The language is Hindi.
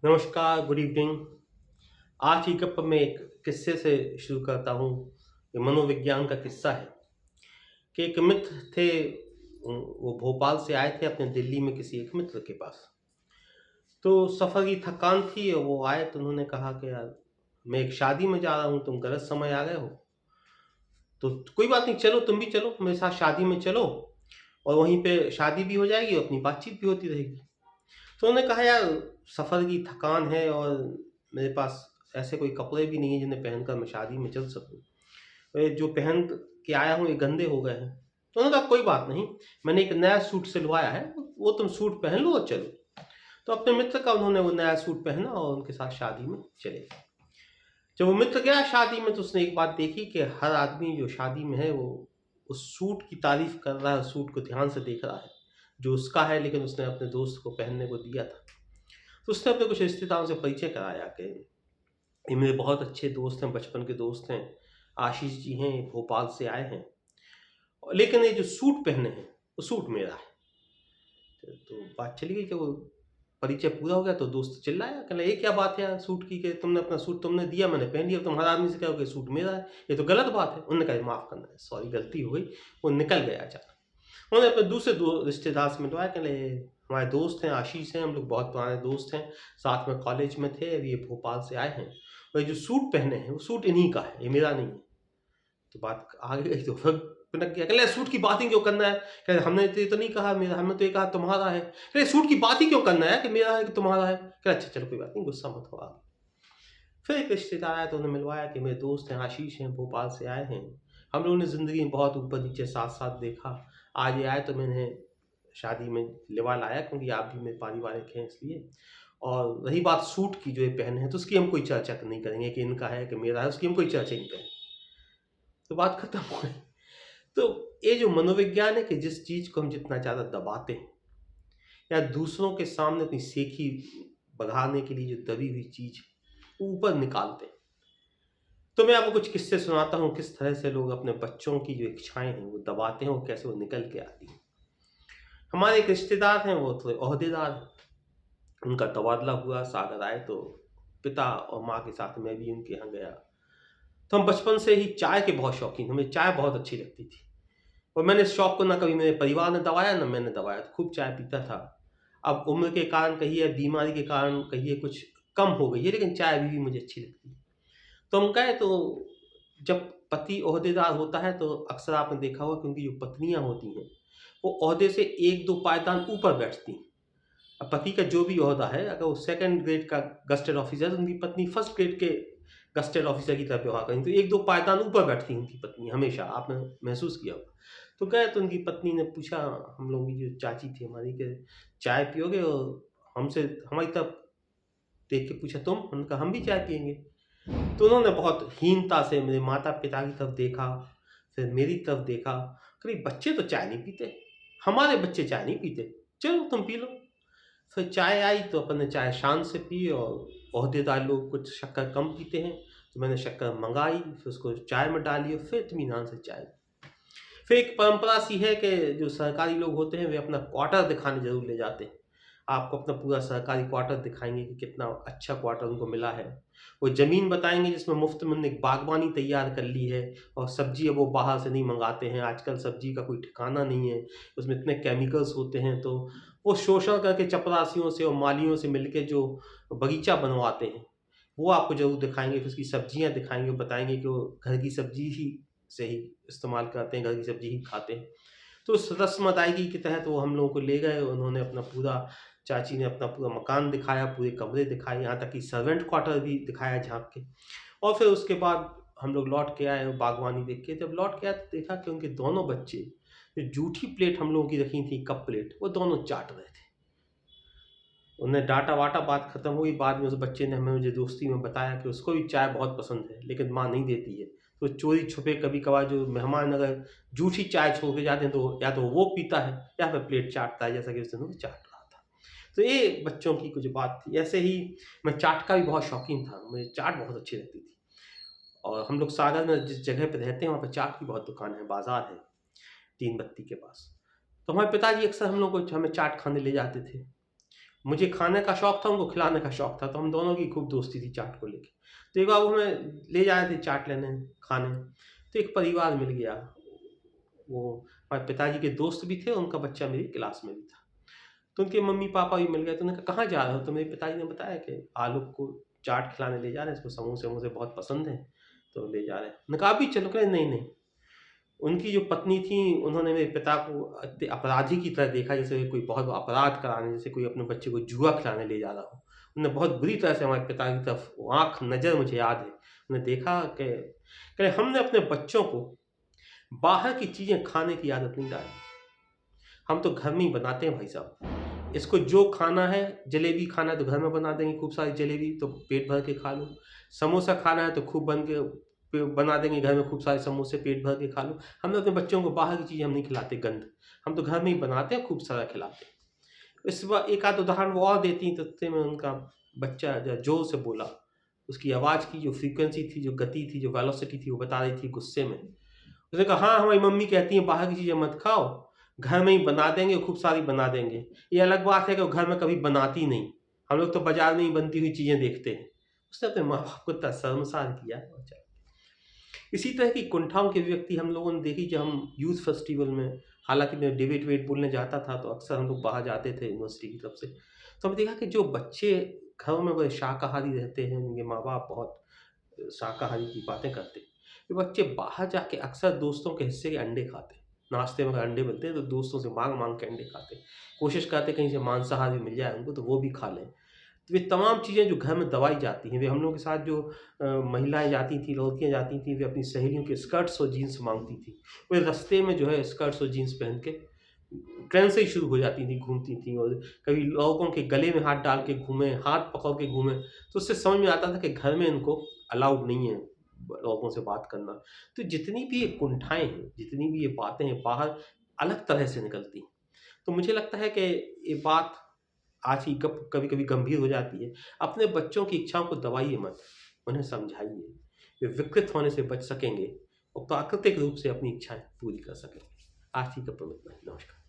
नमस्कार, गुड इवनिंग। आज की गप मैं एक किस्से से शुरू करता हूँ। ये मनोविज्ञान का किस्सा है कि एक मित्र थे। वो भोपाल से आए थे अपने दिल्ली में किसी एक मित्र के पास। तो सफ़र की थकान थी और वो आए तो उन्होंने कहा कि यार मैं एक शादी में जा रहा हूँ, तुम गलत समय आ गए हो। तो कोई बात नहीं, चलो तुम भी चलो मेरे साथ शादी में चलो, और वहीं पे शादी भी हो जाएगी और अपनी बातचीत भी होती रहेगी। तो उन्होंने कहा यार सफ़र की थकान है और मेरे पास ऐसे कोई कपड़े भी नहीं है जिन्हें पहनकर मैं शादी में चल सकूं। ये जो पहन के आया हूँ ये गंदे हो गए हैं। तो उन्होंने कहा कोई बात नहीं, मैंने एक नया सूट सिलवाया है, वो तुम सूट पहन लो और चलो। तो अपने मित्र का उन्होंने वो नया सूट पहना और उनके साथ शादी में चले गए। जब वो मित्र गया शादी में तो उसने एक बात देखी कि हर आदमी जो शादी में है वो उस सूट की तारीफ कर रहा है, सूट को ध्यान से देख रहा है जो उसका है, लेकिन उसने अपने दोस्त को पहनने को दिया था। तो उसने अपने कुछ रिश्तेदारों से परिचय कराया कि ये मेरे बहुत अच्छे दोस्त हैं, बचपन के दोस्त हैं, आशीष जी हैं, भोपाल से आए हैं, लेकिन ये जो सूट पहने हैं वो सूट मेरा है। तो बात चली गई कि वो परिचय पूरा हो गया तो दोस्त चिल्लाया, कहला ये क्या बात है यार सूट की, कि तुमने अपना सूट तुमने दिया, मैंने पहन लिया, तुम हर आदमी से कहोगे सूट मेरा है, ये तो गलत बात है। उन्होंने कहा माफ़ करना है, सॉरी गलती हो गई। वो निकल गया अचानक। उन्होंने अपने दूसरे दो रिश्तेदार से मिलवाया, कहले हमारे दोस्त हैं, आशीष हैं, हम लोग बहुत पुराने दोस्त हैं, साथ में कॉलेज में थे, अभी ये भोपाल से आए हैं, और ये जो सूट पहने हैं वो सूट इन्हीं का है, ये मेरा नहीं है। तो बात आगे गई तो फिर पिनक गया, कहले सूट की बात ही क्यों करना है, कहले हमने तो ये तो नहीं कहा मेरा, हमने तो ये कहा तुम्हारा है। कहले सूट की बात ही क्यों करना है कि मेरा है कि तुम्हारा है। कहले अच्छा चलो कोई बात नहीं, गुस्सा मत हो आगे। फिर एक रिश्तेदार आया तो उन्हें मिलवाया कि मेरे दोस्त हैं, आशीष हैं, भोपाल से आए हैं, हम लोगों ने ज़िंदगी में बहुत ऊपर नीचे साथ साथ देखा, आज ये आए तो मैंने शादी में लिवा लाया क्योंकि आप भी मेरे पारिवारिक हैं इसलिए। और रही बात सूट की जो ये पहने हैं तो उसकी हम कोई चर्चा नहीं करेंगे कि इनका है कि मेरा है, उसकी हम कोई चर्चा नहीं करेंगे। तो बात खत्म हो गई। तो ये जो मनोविज्ञान है कि जिस चीज़ को हम जितना ज़्यादा दबाते हैं या दूसरों के सामने अपनी सेखी बढ़ाने के लिए जो दबी हुई चीज़ ऊपर निकालते हैं। तो मैं आपको कुछ किस्से सुनाता हूँ किस तरह से लोग अपने बच्चों की जो इच्छाएं हैं वो दबाते हैं और कैसे वो निकल के आती हैं। हमारे एक रिश्तेदार हैं, वो थोड़े ओहदेदार हैं। उनका तबादला हुआ, सागर आए तो पिता और माँ के साथ मैं भी उनके यहाँ गया। तो हम बचपन से ही चाय के बहुत शौकीन, हमें चाय बहुत अच्छी लगती थी, और मैंने इस शौक को ना कभी मेरे परिवार ने दबाया ना मैंने दबाया, तो खूब चाय पीता था। अब उम्र के कारण कहिए, बीमारी के कारण कहिए, कुछ कम हो गई है, लेकिन चाय अभी भी मुझे अच्छी लगती है। तो हम कहें तो जब पति ओहदेदार होता है तो अक्सर आपने देखा होगा कि उनकी जो पत्नियां होती हैं वो ओहदे से एक दो पायदान ऊपर बैठती हैं। अब पति का जो भी ओहदा है, अगर वो सेकंड ग्रेड का गस्टेड ऑफिसर है तो उनकी पत्नी फर्स्ट ग्रेड के गस्टेड ऑफिसर की तरह व्यवहार करेंगी, तो एक दो पायदान ऊपर बैठती हैं उनकी पत्नी, हमेशा आपने महसूस किया होगा। तो गए तो उनकी पत्नी ने पूछा, हम लोगों की जो चाची थी हमारी, के चाय पियोगे, और हमसे हमारी तरफ देख के पूछा तुम, हमने कहा हम भी चाय पियेंगे। तो उन्होंने बहुत हीनता से मेरे माता पिता की तरफ देखा, फिर मेरी तरफ देखा, कभी बच्चे तो चाय नहीं पीते, हमारे बच्चे चाय नहीं पीते, चलो तुम पी लो। फिर चाय आई तो अपन ने चाय शान से पी, और ओहदेदार लोग कुछ शक्कर कम पीते हैं तो मैंने शक्कर मंगाई, फिर उसको चाय में डाली और फिर इत्मीनान से चाय। फिर एक परंपरा सी है कि जो सरकारी लोग होते हैं वे अपना क्वार्टर दिखाने ज़रूर ले जाते हैं। आपको अपना पूरा सरकारी क्वार्टर दिखाएँगे कि कितना अच्छा क्वार्टर उनको मिला है। वो ज़मीन बताएँगे जिसमें मुफ़्त में उन्होंने एक बागवानी तैयार कर ली है, और सब्ज़ी अब वो बाहर से नहीं मँगाते हैं। आजकल सब्ज़ी का कोई ठिकाना नहीं है, उसमें इतने केमिकल्स होते हैं, तो वो शोषण करके चपरासियों से और मालियों से मिलके जो बगीचा बनवाते हैं, वो आपको ज़रूर दिखाएँगे। फिर उसकी सब्ज़ियाँ दिखाएँगे, बताएँगे कि वो घर की सब्ज़ी ही से ही इस्तेमाल करते हैं, घर की सब्ज़ी ही खाते हैं। तो उस रस्म अदायगी के तहत वो हम लोगों को ले गए, उन्होंने अपना पूरा, चाची ने अपना पूरा मकान दिखाया, पूरे कमरे दिखाए, यहाँ तक कि सर्वेंट क्वार्टर भी दिखाया झाँक के। और फिर उसके बाद हम लोग लौट के आए बागवानी देख के। जब लौट के आए तो देखा कि उनके दोनों बच्चे जो जूठी प्लेट हम लोगों की रखी थी, कप प्लेट, वो दोनों चाट रहे थे। उन्हें डाँटा-वाटा, बात खत्म हुई। बाद में उस बच्चे ने हमें मुझे दोस्ती में बताया कि उसको भी चाय बहुत पसंद है, लेकिन माँ नहीं देती है। तो चोरी-छुपे कभी-कभार जो मेहमान अगर जूठी चाय छोड़ के जाते हैं तो या तो वो पीता है या फिर प्लेट चाटता है, जैसा कि उस दिन वो चाट रहा था। तो ये बच्चों की कुछ बात थी। ऐसे ही मैं चाट का भी बहुत शौकीन था, मुझे चाट बहुत अच्छी लगती थी। और हम लोग सागर में जिस जगह पे रहते हैं वहाँ पे चाट की बहुत दुकान है, बाज़ार है, तीन बत्ती के पास। तो हमारे पिताजी अक्सर हम लोग को हमें चाट खाने ले जाते थे। मुझे खाने का शौक था, उनको खिलाने का शौक था, तो हम दोनों की खूब दोस्ती थी चाट को लेके। तो एक बार वो हमें ले जा रहे थे चाट लेने, खाने, तो एक परिवार मिल गया। वो हमारे पिताजी के दोस्त भी थे, उनका बच्चा मेरी क्लास में भी था। तो उनके मम्मी-पापा भी मिल गए, तो उन्होंने कहा, "कहाँ जा रहे हो?" तो मेरे पिताजी ने बताया कि आलोक को चाट खिलाने ले जा रहे हैं, इसको समोसे-वमोसे बहुत पसंद हैं, तो ले जा रहे हैं। मैंने कहा, "आप भी चलो?" कहे, "नहीं, नहीं।" उनकी जो पत्नी थी, उन्होंने मेरे पिता को अपराधी की तरह देखा, जैसे कोई बहुत अपराध कराने, जैसे कोई अपने बच्चे को जुआ खिलाने ले जा रहा हो। उन्होंने बहुत बुरी तरह से हमारे पिता की तरफ आँख नज़र मुझे याद है। उन्होंने देखा कि कहे, "हमने अपने बच्चों को बाहर की चीज़ें खाने की आदत नहीं डाली। हम तो घर में ही बनाते हैं भाई साहब। इसको जो खाना है, जलेबी खाना है तो घर में बना देंगे खूब सारी जलेबी, तो पेट भर के खा लो। समोसा खाना है तो खूब बना देंगे घर में खूब सारे समोसे, पेट भर के खा लो। हम अपने बच्चों को बाहर की चीज़ें हम नहीं खिलाते गंद। हम तो घर में ही बनाते हैं, खूब सारा खिलाते हैं।" इस बार एक आध उदाहरण वो और देती, तो इतने में उनका बच्चा ज़ोर से बोला। उसकी आवाज़ की जो फ्रीक्वेंसी थी, जो गति थी, जो वेलोसिटी थी, वो बता रही थी गुस्से में। उसने कहा, "हाँ, हमारी मम्मी कहती है बाहर की चीज़ें मत खाओ, घर में ही बना देंगे, खूब सारी बना देंगे। ये अलग बात है कि वो घर में कभी बनाती नहीं। हम लोग तो बाज़ार में ही बनती हुई चीज़ें देखते हैं।" उसने अपने माँ-बाप को इतना शर्मसार किया और चला। इसी तरह की कुंठाओं की अभिव्यक्ति हम लोगों ने देखी जब हम यूथ फेस्टिवल में, हालाँकि मैं डिबेट-विबेट बोलने जाता था, तो अक्सर हम लोग बाहर जाते थे यूनिवर्सिटी की तरफ से। तो हमने देखा कि जो बच्चे घरों में बड़े शाकाहारी रहते हैं, उनके माँ-बाप बहुत शाकाहारी की बातें करते हैं। ये बच्चे बाहर जाके अक्सर दोस्तों के हिस्से के अंडे खाते हैं। नाश्ते में अगर अंडे मिलते हैं तो दोस्तों से माँग-माँग के अंडे खाते हैं। कोशिश करते हैं कहीं से मांसाहारी मिल जाए उनको तो वो भी खा लें। तो ये तमाम चीज़ें जो घर में दबाई जाती हैं, वे हम लोगों के साथ जो महिलाएँ जाती थी, लड़कियाँ जाती थी, वे अपनी सहेलियों के स्कर्ट्स और जीन्स माँगती थी। वे रास्ते में जो है स्कर्ट्स और जीन्स पहन के ट्रेन से ही शुरू हो जाती थी, घूमती थी और कभी लोगों के गले में हाथ डाल के घूमे, हाथ पकड़ के घूमे, तो उससे समझ में आता था कि घर में इनको अलाउड नहीं है लोगों से बात करना। तो जितनी भी ये कुंठाएँ हैं, जितनी भी ये बातें हैं, बाहर अलग तरह से निकलती हैं। तो मुझे लगता है कि ये बात आज ही कब कभी-कभी गंभीर हो जाती है। अपने बच्चों की इच्छाओं को दबाइए मत, उन्हें समझाइए। वे विकृत होने से बच सकेंगे और प्राकृतिक रूप से अपनी इच्छाएँ पूरी कर सकेंगे। आज ही का पवित्र नमस्कार।